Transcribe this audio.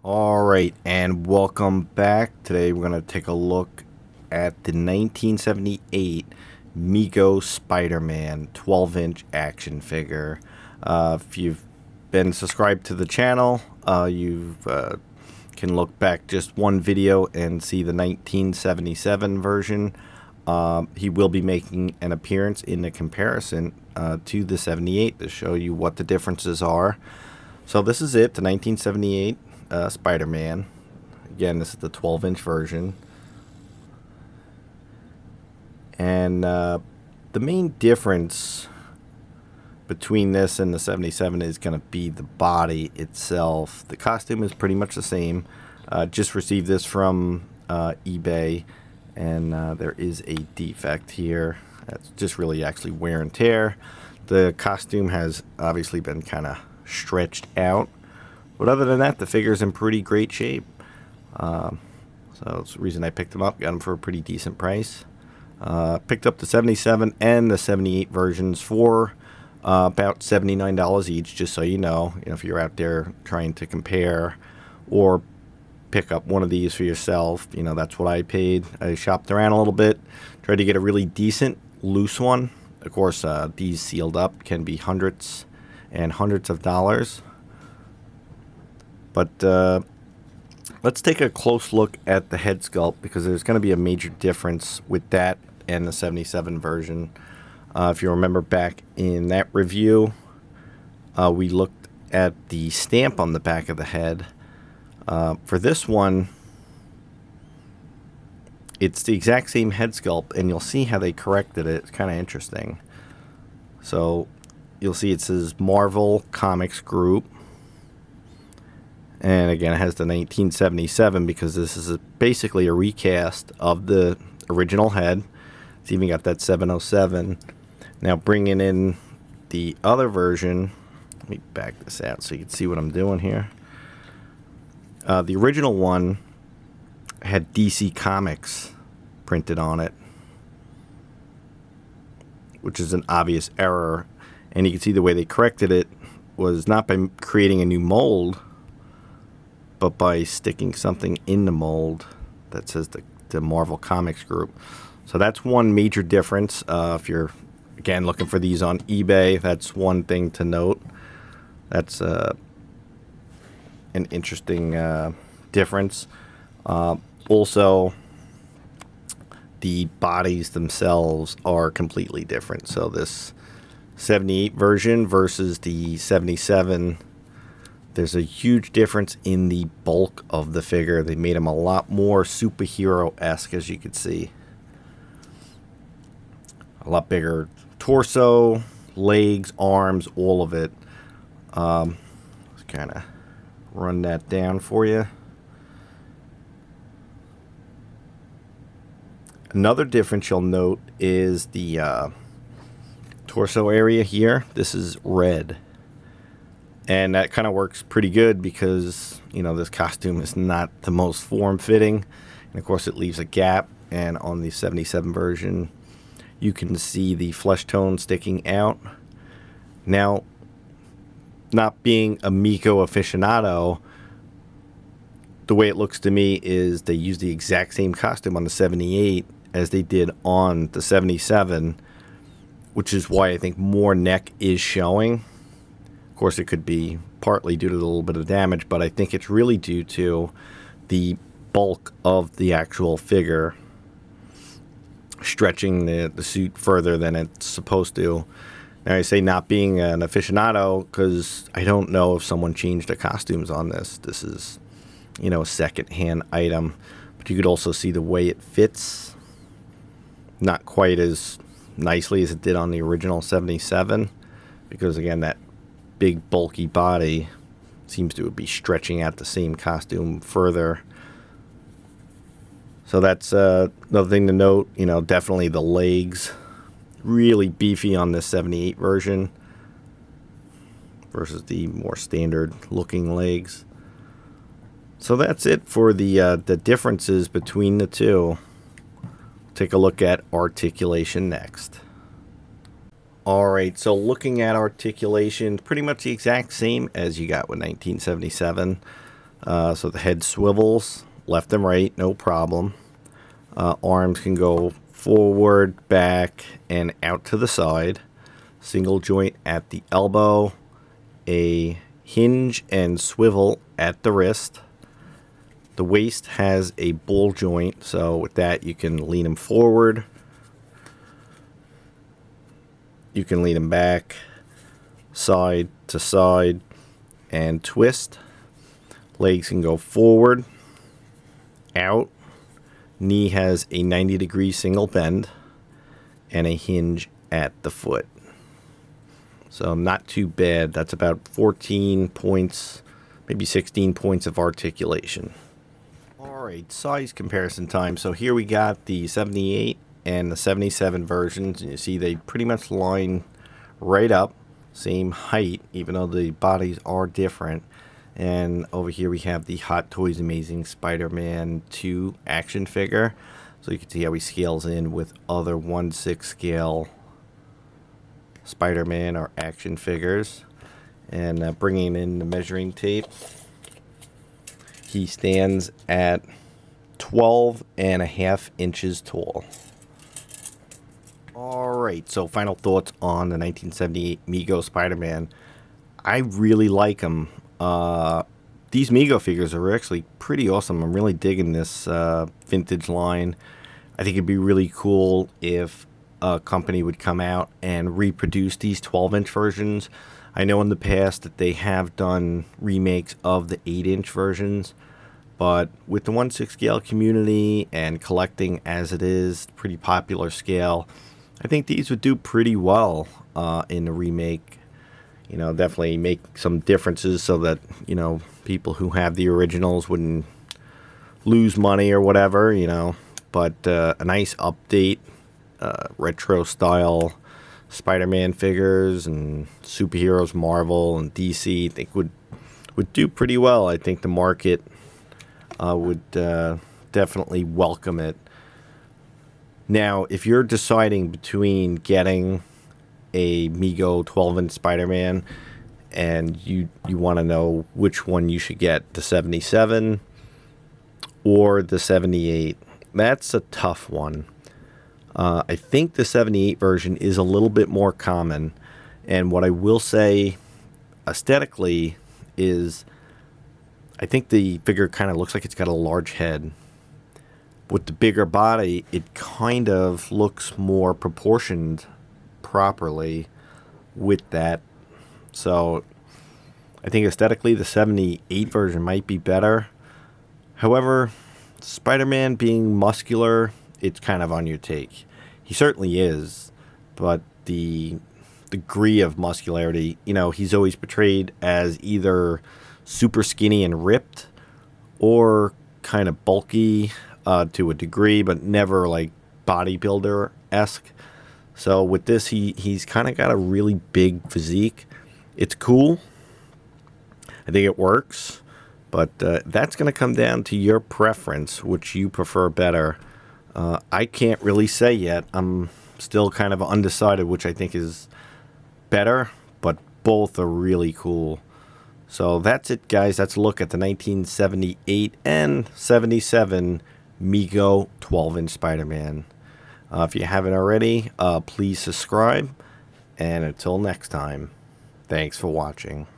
Alright, and welcome back. Today we're going to take a look at the 1978 Mego Spider-Man 12-inch action figure. If you've been subscribed to the channel, you can look back just one video and see the 1977 version. He will be making an appearance in the comparison to the 78 to show you what the differences are. So this is it, the 1978 Spider-Man. Again, this is the 12-inch version. And the main difference between this and the 77 is going to be the body itself. The costume is pretty much the same. Just received this from eBay, and there is a defect here. That's just really actually wear and tear. The costume has obviously been kind of stretched out. But other than that, the figure's in pretty great shape. So that's the reason I picked them up. Got them for a pretty decent price. Picked up the 77 and the 78 versions for about $79 each, just so you know. If you're out there trying to compare or pick up one of these for yourself, that's what I paid. I shopped around a little bit, tried to get a really decent, loose one. Of course, these sealed up can be hundreds and hundreds of dollars. But let's take a close look at the head sculpt, because there's going to be a major difference with that and the 77 version. If you remember back in that review, we looked at the stamp on the back of the head. For this one, it's the exact same head sculpt, and you'll see how they corrected it. It's kind of interesting. So you'll see it says Marvel Comics Group. And again, it has the 1977 because this is basically a recast of the original head. It's even got that 707. Now bringing in the other version, let me back this out so you can see what I'm doing here. The original one had DC Comics printed on it, which is an obvious error. And you can see the way they corrected it was not by creating a new mold, but by sticking something in the mold that says the Marvel Comics Group. So that's one major difference. If you're, again, looking for these on eBay, that's one thing to note. That's an interesting difference. Also, the bodies themselves are completely different. So this 78 version versus the 77, there's a huge difference in the bulk of the figure. They made him a lot more superhero-esque, as you can see. A lot bigger torso, legs, arms, all of it. Let's kind of run that down for you. Another difference you'll note is the torso area here. This is red. And that kind of works pretty good because, this costume is not the most form-fitting. And, of course, it leaves a gap. And on the 77 version, you can see the flesh tone sticking out. Now, not being a Mego aficionado, the way it looks to me is they used the exact same costume on the 78 as they did on the 77, which is why I think more neck is showing. Of course, it could be partly due to the little bit of damage, but I think it's really due to the bulk of the actual figure stretching the suit further than it's supposed to. Now, I say not being an aficionado because I don't know if someone changed the costumes on this. This is, a second-hand item. But you could also see the way it fits. Not quite as nicely as it did on the original 77. Because, again, that big bulky body seems to be stretching out the same costume further. So that's another thing to note. Definitely the legs really beefy on this 78 version versus the more standard looking legs. So that's it for the differences between the two. Take a look at articulation next. Alright, so looking at articulation, pretty much the exact same as you got with 1977. So the head swivels left and right, no problem. Arms can go forward, back, and out to the side. Single joint at the elbow. A hinge and swivel at the wrist. The waist has a ball joint, so with that you can lean them forward. You can lean them back, side to side, and twist. Legs can go forward, out. Knee has a 90-degree single bend and a hinge at the foot. So not too bad. That's about 14 points, maybe 16 points of articulation. All right, size comparison time. So here we got the 78 and the 77 versions, and you see they pretty much line right up, same height, even though the bodies are different. And over here we have the Hot Toys Amazing Spider-Man 2 action figure. So you can see how he scales in with other 1/6 scale Spider-Man or action figures. And bringing in the measuring tape, he stands at 12.5 inches tall. Alright, so final thoughts on the 1978 Mego Spider-Man. I really like him. These Mego figures are actually pretty awesome. I'm really digging this vintage line. I think it'd be really cool if a company would come out and reproduce these 12-inch versions. I know in the past that they have done remakes of the 8-inch versions, but with the 1/6 scale community and collecting as it is, pretty popular scale, I think these would do pretty well in the remake. You know, definitely make some differences so that, you know, people who have the originals wouldn't lose money or whatever, you know. But a nice update, retro style Spider-Man figures and superheroes, Marvel and DC, I think would do pretty well. I think the market would definitely welcome it. Now, if you're deciding between getting a Mego 12-inch Spider-Man and you want to know which one you should get, the 77 or the 78, that's a tough one. I think the 78 version is a little bit more common, and what I will say aesthetically is I think the figure kind of looks like it's got a large head. With the bigger body, it kind of looks more proportioned properly with that. So I think aesthetically the 78 version might be better. However, Spider-Man being muscular, it's kind of on your take. He certainly is, but the degree of muscularity, you know, he's always portrayed as either super skinny and ripped or kind of bulky to a degree, but never like bodybuilder-esque. So with this, he's kind of got a really big physique. It's cool. I think it works. But that's going to come down to your preference, which you prefer better. I can't really say yet. I'm still kind of undecided which I think is better, but both are really cool. So that's it, guys. That's a look at the 1978 and 77 Mego 12-inch Spider-Man. If you haven't already, please subscribe. And until next time, thanks for watching.